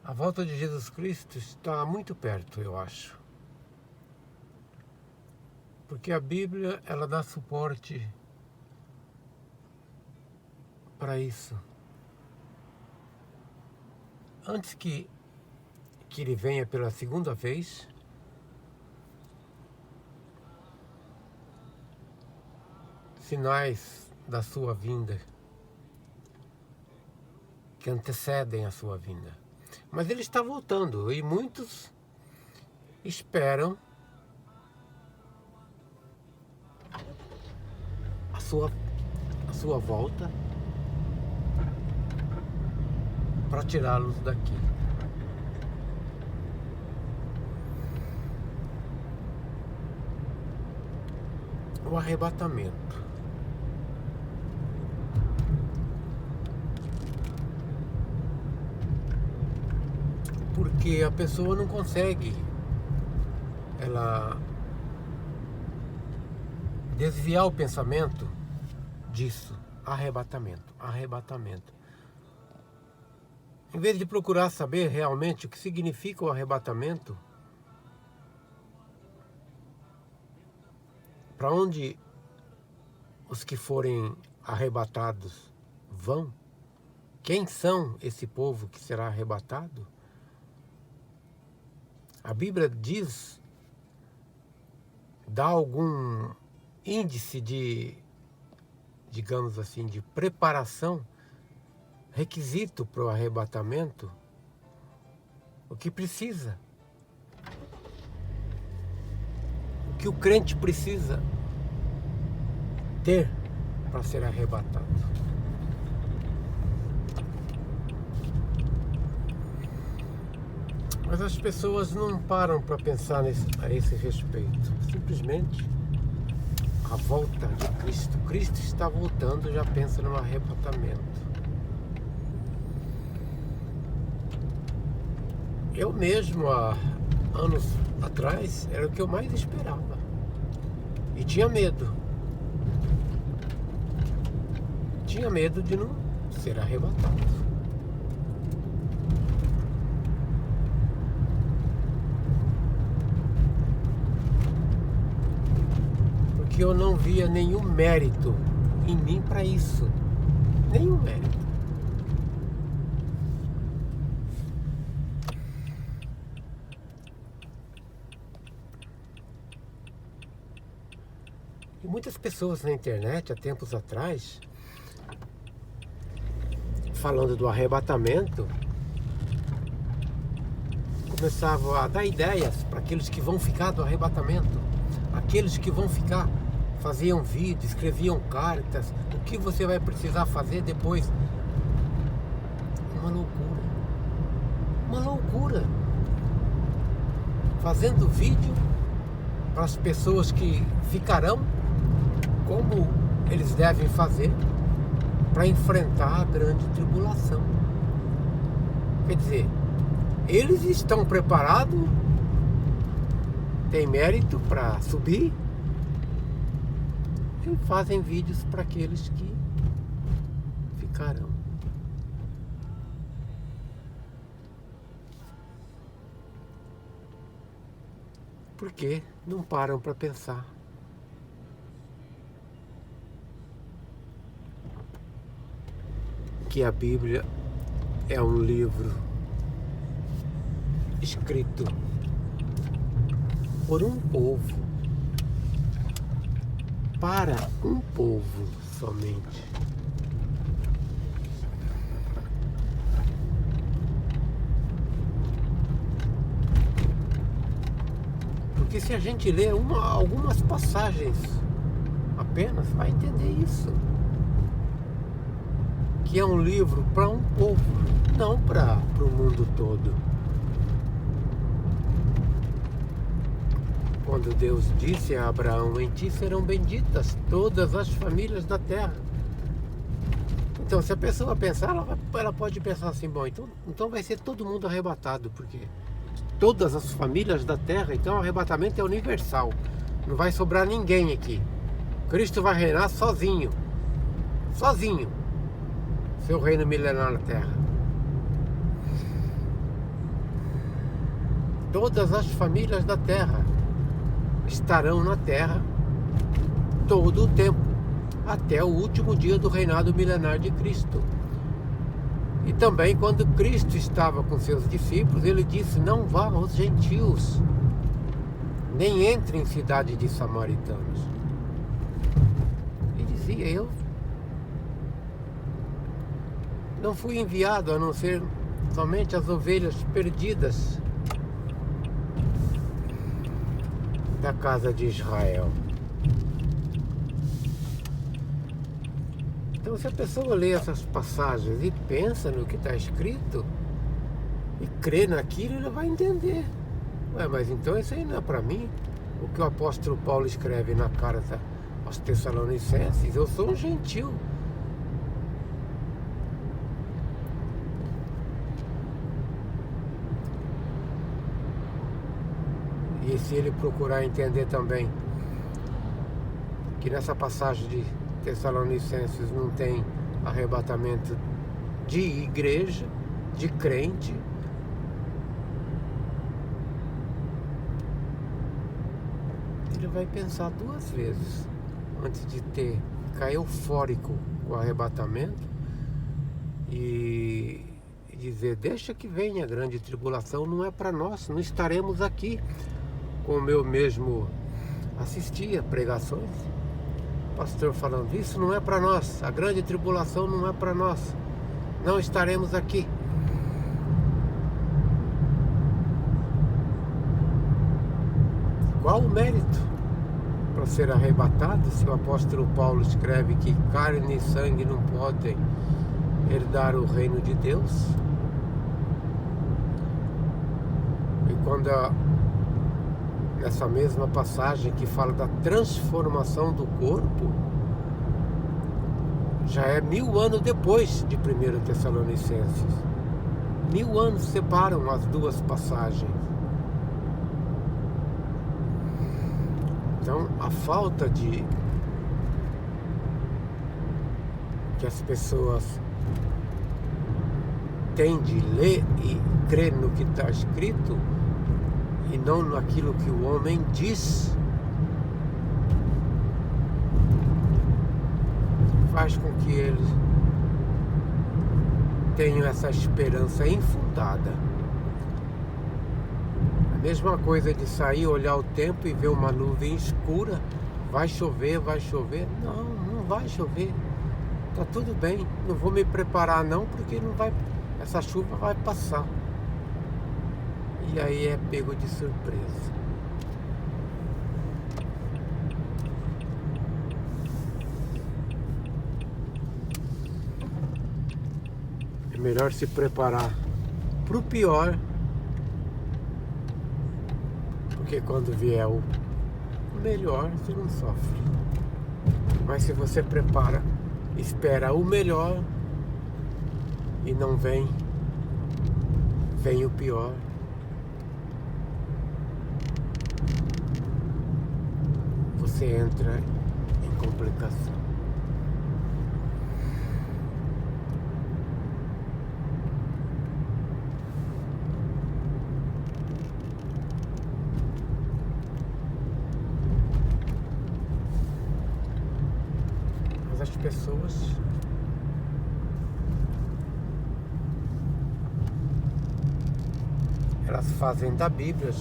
A volta de Jesus Cristo está muito perto, eu acho. Porque a Bíblia, ela dá suporte para isso. Antes que ele venha pela segunda vez, sinais da sua vinda, que antecedem a sua vinda. Mas ele está voltando e muitos esperam a sua volta para tirá-los daqui. O arrebatamento. Porque a pessoa não consegue ela desviar o pensamento disso. Arrebatamento, arrebatamento. Em vez de procurar saber realmente o que significa o arrebatamento, para onde os que forem arrebatados vão, quem são esse povo que será arrebatado? A Bíblia diz, dá algum índice de, digamos assim, de preparação, requisito para o arrebatamento, o que precisa, o que o crente precisa ter para ser arrebatado. Mas as pessoas não param para pensar a esse respeito. Simplesmente a volta de Cristo. Cristo está voltando, já pensa no arrebatamento. Eu mesmo, há anos atrás, era o que eu mais esperava. E tinha medo. Tinha medo de não ser arrebatado. Que eu não via nenhum mérito em mim para isso. Nenhum mérito. E muitas pessoas na internet, há tempos atrás, falando do arrebatamento, começavam a dar ideias para aqueles que vão ficar do arrebatamento. Aqueles que vão ficar, faziam vídeos, escreviam cartas, o que você vai precisar fazer depois. Uma loucura. Uma loucura. Fazendo vídeo para as pessoas que ficarão, como eles devem fazer para enfrentar a grande tribulação. Quer dizer, eles estão preparados, têm mérito para subir, e fazem vídeos para aqueles que ficarão. Por quê? Não param para pensar. Que a Bíblia é um livro escrito por um povo, para um povo somente. Porque se a gente ler algumas passagens apenas, vai entender isso. Que é um livro para um povo, não para o mundo todo. Quando Deus disse a Abraão, em ti serão benditas todas as famílias da terra. Então, se a pessoa pensar, ela pode pensar assim, bom, então vai ser todo mundo arrebatado, porque todas as famílias da terra, então o arrebatamento é universal. Não vai sobrar ninguém aqui. Cristo vai reinar sozinho. Sozinho. Seu reino milenar na terra. todas as famílias da terra estarão na terra todo o tempo, até o último dia do reinado milenar de Cristo. E também quando Cristo estava com seus discípulos, ele disse: não vá aos gentios, nem entre em cidade de samaritanos. E dizia: eu não fui enviado a não ser somente as ovelhas perdidas da casa de Israel. Então, se a pessoa lê essas passagens e pensa no que está escrito e crê naquilo, ela vai entender. Ué, mas então isso aí não é para mim? O que o apóstolo Paulo escreve na carta aos Tessalonicenses: eu sou um gentil. E se ele procurar entender também que nessa passagem de Tessalonicenses não tem arrebatamento de igreja, de crente, ele vai pensar duas vezes antes de ficar eufórico com o arrebatamento e dizer: deixa que venha a grande tribulação, não é para nós, não estaremos aqui. Como eu mesmo assistia pregações, pastor falando: isso não é para nós, a grande tribulação não é para nós, não estaremos aqui. Qual o mérito para ser arrebatado se o apóstolo Paulo escreve que carne e sangue não podem herdar o reino de Deus? E quando nessa mesma passagem que fala da transformação do corpo, já é 1000 anos depois de 1 Tessalonicenses. 1000 anos separam as duas passagens. Então, a falta que as pessoas têm de ler e crer no que está escrito e não naquilo que o homem diz, faz com que eles tenham essa esperança infundada. A mesma coisa de sair, olhar o tempo e ver uma nuvem escura: vai chover, vai chover. Não, não vai chover, tá tudo bem, não vou me preparar não, porque não vai, essa chuva vai passar. E aí é pego de surpresa. É melhor se preparar para o pior, porque quando vier o melhor, você não sofre. Mas se você prepara, espera o melhor e não vem o pior, você entra em complicação. Mas as pessoas elas fazem da Bíblia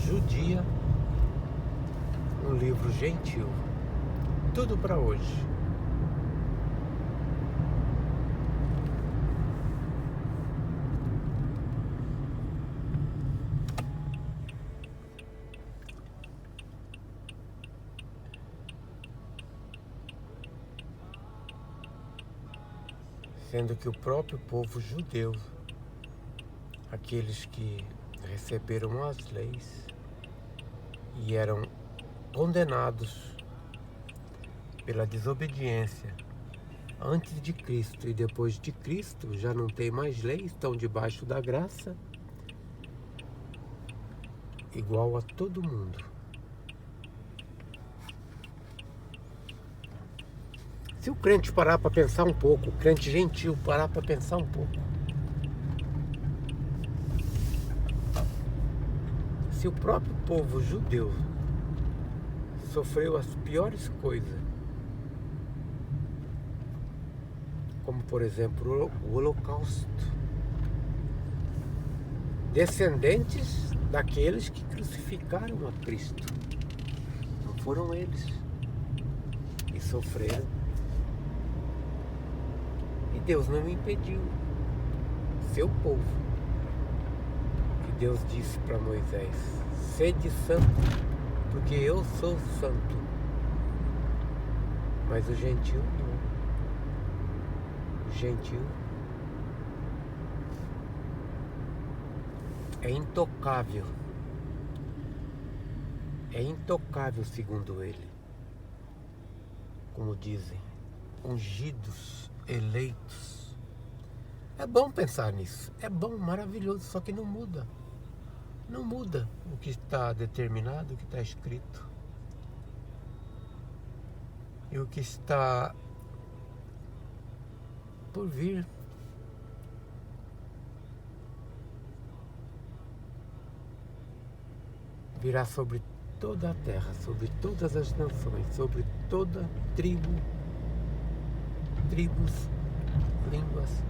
judia um livro gentil. Tudo para hoje. Sendo que o próprio povo judeu, aqueles que receberam as leis e eram condenados pela desobediência antes de Cristo e depois de Cristo, já não tem mais lei, estão debaixo da graça, igual a todo mundo. Se o crente parar para pensar um pouco, o crente gentil parar para pensar um pouco, Se o próprio povo judeu sofreu as piores coisas, como por exemplo o Holocausto, descendentes daqueles que crucificaram a Cristo, não foram eles, e sofreram, e Deus não impediu. Seu povo, que Deus disse para Moisés: sede santo, porque eu sou santo. Mas o gentil não. O gentil é intocável. É intocável segundo ele. Como dizem, ungidos, eleitos. É bom pensar nisso, é bom, maravilhoso, só que não muda. Não muda o que está determinado, o que está escrito. E o que está por vir. Virá sobre toda a terra, sobre todas as nações, sobre toda tribos, línguas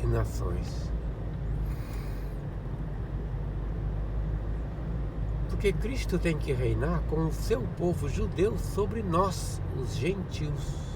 e nações. Porque Cristo tem que reinar com o seu povo judeu sobre nós, os gentios.